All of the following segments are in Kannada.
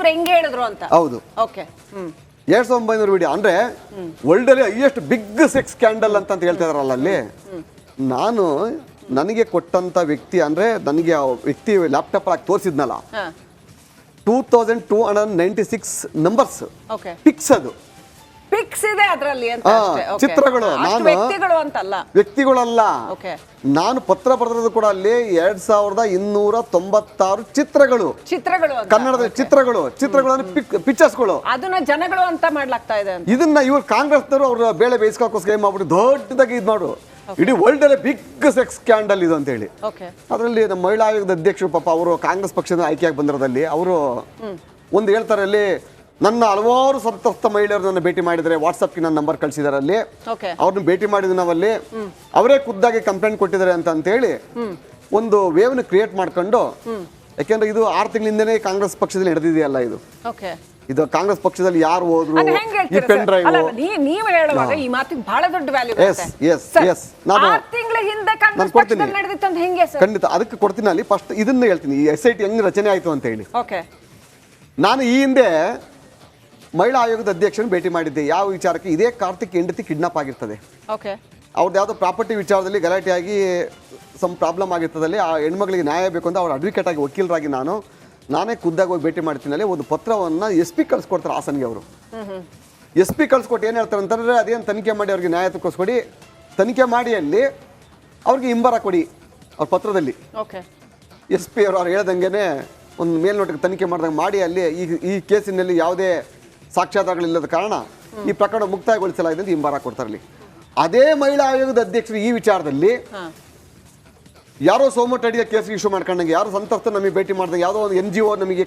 ಇವ್ರು ಹೆಂಗೆ ಹೇಳಿದ್ರು ಅಂತ. ಹೌದು. ಓಕೆ. 2900 ವಿಡಿಯೋ ಅಂದ್ರೆ ವರ್ಲ್ಡ್ ಅಲ್ಲಿ ಹೈಯೆಸ್ಟ್ ಬಿಗ್ ಸೆಕ್ಸ್ ಸ್ಕ್ಯಾಂಡಲ್ ಅಂತ ಹೇಳ್ತಾ ಇದಾರಲ್ಲ ಅಲ್ಲಿ. ನಾನು ನನಗೆ ಕೊಟ್ಟಂತ ವ್ಯಕ್ತಿ ಅಂದ್ರೆ ನನಗೆ ಆ ವ್ಯಕ್ತಿ ಲ್ಯಾಪ್ಟಾಪ್ ಆಗಿ ತೋರಿಸಿದ್ನಲ್ಲ, 2296 ನಂಬರ್ಸ್ ಪಿಕ್ಸ್, ಅದು ಪಿಕ್ಸ್ ಇದೆ ಅದರಲ್ಲಿ ಅಂತ ಅಷ್ಟೇ. ಚಿತ್ರಗಳು. ನಾನು ವ್ಯಕ್ತಿಗಳಲ್ಲ, ನಾನು ಪತ್ರ ಬರೆದಿರೋದು ಕೂಡ ಅಲ್ಲಿ 2296 ಚಿತ್ರಗಳು ಕನ್ನಡದ ಚಿತ್ರಗಳನ್ನು ಪಿಕ್ಚರ್ಸ್ಗಳು, ಅದನ್ನ ಜನಗಳು ಅಂತ ಮಾಡ್ಲಾಗ್ತಾ ಇದೆ. ಇದನ್ನ ಇವ್ರು ಕಾಂಗ್ರೆಸ್ನವರು ಅವ್ರ ಬೇಳೆ ಬೇಯಿಸ್ಕೋಸ್ಕರ ಏನ್ ಮಾಡ್ಬಿಟ್ಟು ದೊಡ್ಡದಾಗಿ ಇದು ಮಾಡು, ಇಡೀ ವರ್ಲ್ಡ್ ಅಲ್ಲೇ ಬಿಗ್ ಸೆಕ್ಸ್ ಸ್ಕ್ಯಾಂಡಲ್ ಇದು ಅಂತ ಹೇಳಿ. ಅದರಲ್ಲಿ ನಮ್ಮ ಮಹಿಳಾ ಆಯೋಗದ ಅಧ್ಯಕ್ಷರು ಪಾಪ ಅವರು ಕಾಂಗ್ರೆಸ್ ಪಕ್ಷದ ಆಯ್ಕೆಯಾಗಿ ಬಂದಿರೋದಲ್ಲಿ ಅವರು ಒಂದು ಹೇಳ್ತಾರೆ ಅಲ್ಲಿ, ನನ್ನ ಹಲವಾರು ಸಂತಸ್ತ ಮಹಿಳೆಯರು ನನ್ನ ಭೇಟಿ ಮಾಡಿದರೆ ವಾಟ್ಸಪ್ಗೆ ನನ್ನ ನಂಬರ್ ಕಳಿಸಿದಾರೆ ಅಲ್ಲಿ, ಅವ್ರನ್ನ ಭೇಟಿ ಮಾಡಿದ್ವಿ ನಾವಲ್ಲಿ, ಅವರೇ ಖುದ್ದಾಗಿ ಕಂಪ್ಲೇಂಟ್ ಕೊಟ್ಟಿದ್ದಾರೆ ಅಂತ ಹೇಳಿ ಒಂದು ವೇವ್ನ ಕ್ರಿಯೇಟ್ ಮಾಡ್ಕೊಂಡು, ಯಾಕೆಂದ್ರೆ ಇದು 6 ತಿಂಗಳಿಂದನೇ ಕಾಂಗ್ರೆಸ್ ಪಕ್ಷದಲ್ಲಿ ನಡೆದಿದೆಯಲ್ಲ ಇದು ಕಾಂಗ್ರೆಸ್ ಪಕ್ಷದಲ್ಲಿ ಯಾರು ಹೋದ್ರು ಈ ಪೆನ್ ಡ್ರೈವ್ ನೀವು ಹೇಳುವಾಗ ಈ ಮಾತಿಗೆ ಬಹಳ ದೊಡ್ಡ ವ್ಯಾಲ್ಯೂ ನಾನು ಕೊಡ್ತೀನಿ ಖಂಡಿತ, ಅದಕ್ಕೆ ಕೊಡ್ತೀನಿ. ಅಲ್ಲಿ ಫಸ್ಟ್ ಇದನ್ನ ಹೇಳ್ತೀನಿ, ಈ SIT ಹೆಂಗ್ ರಚನೆ ಆಯ್ತು ಅಂತ ಹೇಳಿ. ನಾನು ಈ ಹಿಂದೆ ಮಹಿಳಾ ಆಯೋಗದ ಅಧ್ಯಕ್ಷರನ್ನು ಭೇಟಿ ಮಾಡಿದ್ದೆ. ಯಾವ ವಿಚಾರಕ್ಕೆ? ಇದೇ ಕಾರ್ತಿಕ್ ಹೆಂಡತಿ ಕಿಡ್ನಾಪ್ ಆಗಿರ್ತದೆ, ಅವ್ರದ್ದು ಯಾವುದೋ ಪ್ರಾಪರ್ಟಿ ವಿಚಾರದಲ್ಲಿ ಗಲಾಟೆಯಾಗಿ ಸಮ್ ಪ್ರಾಬ್ಲಮ್ ಆಗಿರ್ತದಲ್ಲಿ, ಆ ಹೆಣ್ಮಗಳಿಗೆ ನ್ಯಾಯ ಬೇಕು ಅಂತ ಅವ್ರ ಅಡ್ವೊಕೇಟ್ ಆಗಿ ವಕೀಲರಾಗಿ ನಾನೇ ಖುದ್ದಾಗಿ ಹೋಗಿ ಭೇಟಿ ಮಾಡ್ತೀನಿ. ಒಂದು ಪತ್ರವನ್ನು SP ಕಳಿಸ್ಕೊಡ್ತಾರೆ ಹಾಸನ್ಗೆ. ಅವರು SP ಕಳಿಸ್ಕೊಟ್ಟು ಏನು ಹೇಳ್ತಾರೆ ಅಂತಂದರೆ, ಅದೇನು ತನಿಖೆ ಮಾಡಿ ಅವ್ರಿಗೆ ನ್ಯಾಯ ತಕ್ಕೊಸ್ಕೊಡಿ, ತನಿಖೆ ಮಾಡಿ ಅಲ್ಲಿ ಅವ್ರಿಗೆ ಹಿಂಬರ ಕೊಡಿ ಅವ್ರ ಪತ್ರದಲ್ಲಿ. SP ಅವ್ರು ಹೇಳ್ದಂಗೆ ಒಂದು ಮೇಲ್ನೋಟಕ್ಕೆ ತನಿಖೆ ಮಾಡಿದಂಗೆ ಮಾಡಿ ಅಲ್ಲಿ ಈ ಕೇಸಿನಲ್ಲಿ ಯಾವುದೇ ಸಾಕ್ಷ್ಯಾಧಾರಗಳಿಲ್ಲದ ಕಾರಣ ಈ ಪ್ರಕರಣ ಮುಕ್ತಾಯಗೊಳಿಸಲಾಗಿದೆ ಅಂತ ಹಿಂಬರ ಕೊಡ್ತಾರಲ್ಲಿ. ಅದೇ ಮಹಿಳಾ ಆಯೋಗದ ಅಧ್ಯಕ್ಷರು ಈ ವಿಚಾರದಲ್ಲಿ ಯಾರೋ ಸೋಮಟ್ ಅಡಿಯ ಕೇಸ್ ಇಶ್ಯೂ ಮಾಡ್ಕೊಂಡಂಗೆ, ಯಾರೋ ಸಂತಸ್ತ ನಮಗೆ ಭೇಟಿ ಮಾಡಿದಂಗೆ, ಯಾವುದೋ ಒಂದು NGO ನಮಗೆ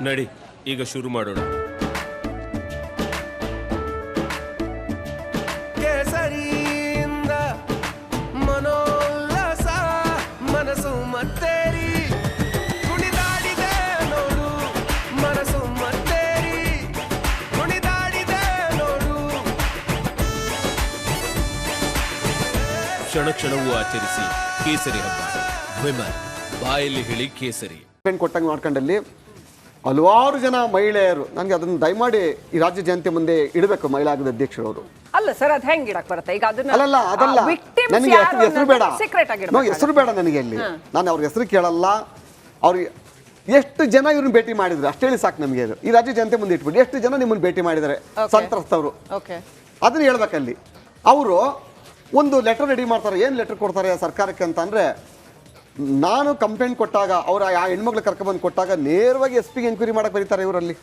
ನಡಿ ಈಗ ಶುರು ಮಾಡೋಣ. ಕೇಸರಿಯಿಂದ ಮನೋಲ್ಲಾಸ ಮನಸ್ಸು ಮತ್ತೇರಿ ಕುಣಿದಾಡಿದೆ ನೋಡು, ಮನಸ್ಸು ಮತ್ತೇರಿ ಕುಣಿದಾಡಿದೆ ನೋಡು. ಕ್ಷಣ ಕ್ಷಣವೂ ಆಚರಿಸಿ ಕೇಸರಿ ಹಬ್ಬ. ವಿಮಲ್ ಬಾಯಲ್ಲಿ ಹೇಳಿ ಕೇಸರಿ ಕೊಟ್ಟಂಗೆ ಮಾಡ್ಕೊಂಡಲ್ಲಿ ಹಲವಾರು ಜನ ಮಹಿಳೆಯರು ನನಗೆ ಅದನ್ನು ದಯಮಾಡಿ ಈ ರಾಜ್ಯ ಜನತೆ ಮುಂದೆ ಇಡಬೇಕು ಮಹಿಳಾ ಆಯೋಗದ ಅಧ್ಯಕ್ಷರು ಅವರು. ಅಲ್ಲ ಸರ್, ಅದು ಹೆಂಗೆ ಇಡಕ್ಕೆ ಬರುತ್ತೆ ಈಗ? ಅದನ್ನ ಅದಲ್ಲ ನನಗೆ ಹೆಸರು ಬೇಡ, ಹೆಸರು ಬೇಡ ನನಗೆ. ಅಲ್ಲಿ ನಾನು ಅವ್ರ ಹೆಸರು ಕೇಳಲ್ಲ. ಅವ್ರಿಗೆ ಎಷ್ಟು ಜನ ಇವ್ರನ್ನ ಭೇಟಿ ಮಾಡಿದ್ರು ಅಷ್ಟು ಹೇಳಿ ಸಾಕು ನಮಗೆ. ಅದು ಈ ರಾಜ್ಯ ಜನತೆ ಮುಂದೆ ಇಟ್ಬಿಟ್ಟು ಎಷ್ಟು ಜನ ನಿಮ್ಮನ್ನು ಭೇಟಿ ಮಾಡಿದ್ದಾರೆ ಸಂತ್ರಸ್ತವರು ಅದನ್ನ ಹೇಳ್ಬೇಕಲ್ಲಿ. ಅವರು ಒಂದು ಲೆಟರ್ ರೆಡಿ ಮಾಡ್ತಾರೆ. ಏನು ಲೆಟರ್ ಕೊಡ್ತಾರೆ ಸರ್ಕಾರಕ್ಕೆ ಅಂತ ಅಂದರೆ, ನಾನು ಕಂಪ್ಲೇಂಟ್ ಕೊಟ್ಟಾಗ ಅವ್ರ ಆ ಹೆಣ್ಮಕ್ಳು ಕರ್ಕೊಂಡ್ಬಂದು ಕೊಟ್ಟಾಗ ನೇರವಾಗಿ SP ಗೆ ಎಂಕ್ವೈರಿ ಮಾಡಕ್ಕೆ ಬರೀತಾರೆ ಇವರಲ್ಲಿ.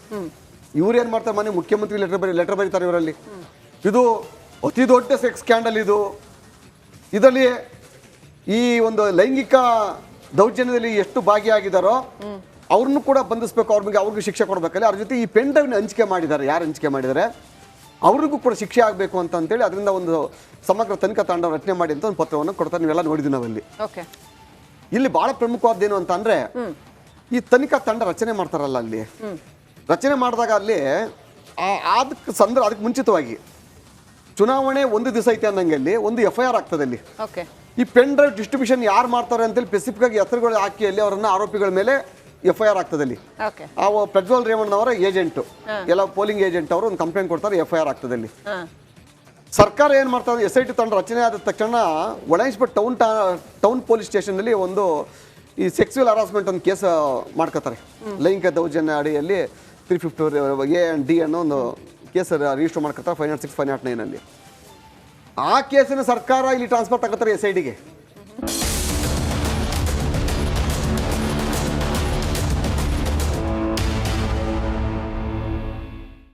ಇವ್ರು ಏನು ಮಾಡ್ತಾರೆ, ಮನೆ ಮುಖ್ಯಮಂತ್ರಿ ಲೆಟರ್ ಬರೀತಾರೆ ಇವರಲ್ಲಿ. ಇದು ಅತಿ ದೊಡ್ಡ ಸೆಕ್ಸ್ ಸ್ಕ್ಯಾಂಡಲ್ ಇದು. ಇದರಲ್ಲಿ ಈ ಒಂದು ಲೈಂಗಿಕ ದೌರ್ಜನ್ಯದಲ್ಲಿ ಎಷ್ಟು ಭಾಗಿಯಾಗಿದ್ದಾರೋ ಅವ್ರನ್ನೂ ಕೂಡ ಬಂಧಿಸಬೇಕು, ಅವ್ರಿಗೆ ಶಿಕ್ಷೆ ಕೊಡಬೇಕಲ್ಲ. ಅವ್ರ ಜೊತೆ ಈ ಪೆನ್ ಡ್ರೈವ್ನ ಹಂಚಿಕೆ ಮಾಡಿದ್ದಾರೆ, ಯಾರು ಹಂಚಿಕೆ ಮಾಡಿದ್ದಾರೆ ಅವ್ರಿಗೂ ಕೂಡ ಶಿಕ್ಷೆ ಆಗಬೇಕು ಅಂತೇಳಿ ಅದರಿಂದ ಒಂದು ಸಮಗ್ರ ತನಿಖಾ ತಂಡ ರಚನೆ ಮಾಡಿ ಅಂತ ಒಂದು ಪತ್ರವನ್ನು ಕೊಡ್ತಾರೆ. ನೀವೆಲ್ಲ ನೋಡಿದ್ವಿ ನಾವಲ್ಲಿ. ಇಲ್ಲಿ ಬಹಳ ಪ್ರಮುಖವಾದ್ದೇನು ಅಂತ ಅಂದ್ರೆ, ಈ ತನಿಖಾ ತಂಡ ರಚನೆ ಮಾಡ್ತಾರಲ್ಲ ಅಲ್ಲಿ, ರಚನೆ ಮಾಡಿದಾಗ ಅಲ್ಲಿ ಅದಕ್ಕೆ ಮುಂಚಿತವಾಗಿ ಚುನಾವಣೆ ಒಂದು ದಿವಸ ಐತೆ ಅನ್ನಂಗೆ ಅಲ್ಲಿ ಒಂದು FIR ಆಗ್ತದೆ ಅಲ್ಲಿ. ಈ ಪೆನ್ ಡ್ರೈವ್ ಡಿಸ್ಟ್ರಿಬ್ಯೂಷನ್ ಯಾರು ಮಾಡ್ತಾರೆ ಅಂತೇಳಿ ಸ್ಪೆಸಿಫಿಕ್ ಆಗಿ ಹೆಸರುಗಳು ಹಾಕಿ ಅಲ್ಲಿ ಅವರನ್ನ ಆರೋಪಿಗಳ ಮೇಲೆ FIR ಆಗ್ತದೆ ಅಲ್ಲಿ. ಆ ಪ್ರಜ್ವಲ್ ರೇವಣ್ಣನವರ ಏಜೆಂಟು, ಎಲ್ಲ ಪೋಲಿಂಗ್ ಏಜೆಂಟ್ ಅವರು ಒಂದು ಕಂಪ್ಲೇಂಟ್ ಕೊಡ್ತಾರೆ, FIR ಆಗ್ತದೆ ಅಲ್ಲಿ. ಸರ್ಕಾರ ಏನು ಮಾಡ್ತಾರೆ, SIT ತಂಡ ರಚನೆ ಆದ ತಕ್ಷಣ ಒಳಾಯಿಸ್ಬಿಟ್ಟು ಟೌನ್ ಪೊಲೀಸ್ ಸ್ಟೇಷನ್ನಲ್ಲಿ ಒಂದು ಈ ಸೆಕ್ಸುವಲ್ ಹರಾಸ್ಮೆಂಟ್ ಒಂದು ಕೇಸ್ ಮಾಡ್ಕೋತಾರೆ. ಲೈಂಗಿಕ ದೌರ್ಜನ್ಯ ಅಡಿಯಲ್ಲಿ 350 A and D ಅನ್ನೋ ಒಂದು ಕೇಸ್ ರಿಜಿಸ್ಟರ್ ಮಾಡ್ಕೊತಾರೆ 506, 509 ಅಲ್ಲಿ. ಆ ಕೇಸನ್ನು ಸರ್ಕಾರ ಇಲ್ಲಿ ಟ್ರಾನ್ಸ್ಫರ್ ತಗೋತಾರೆ SID ಗೆ.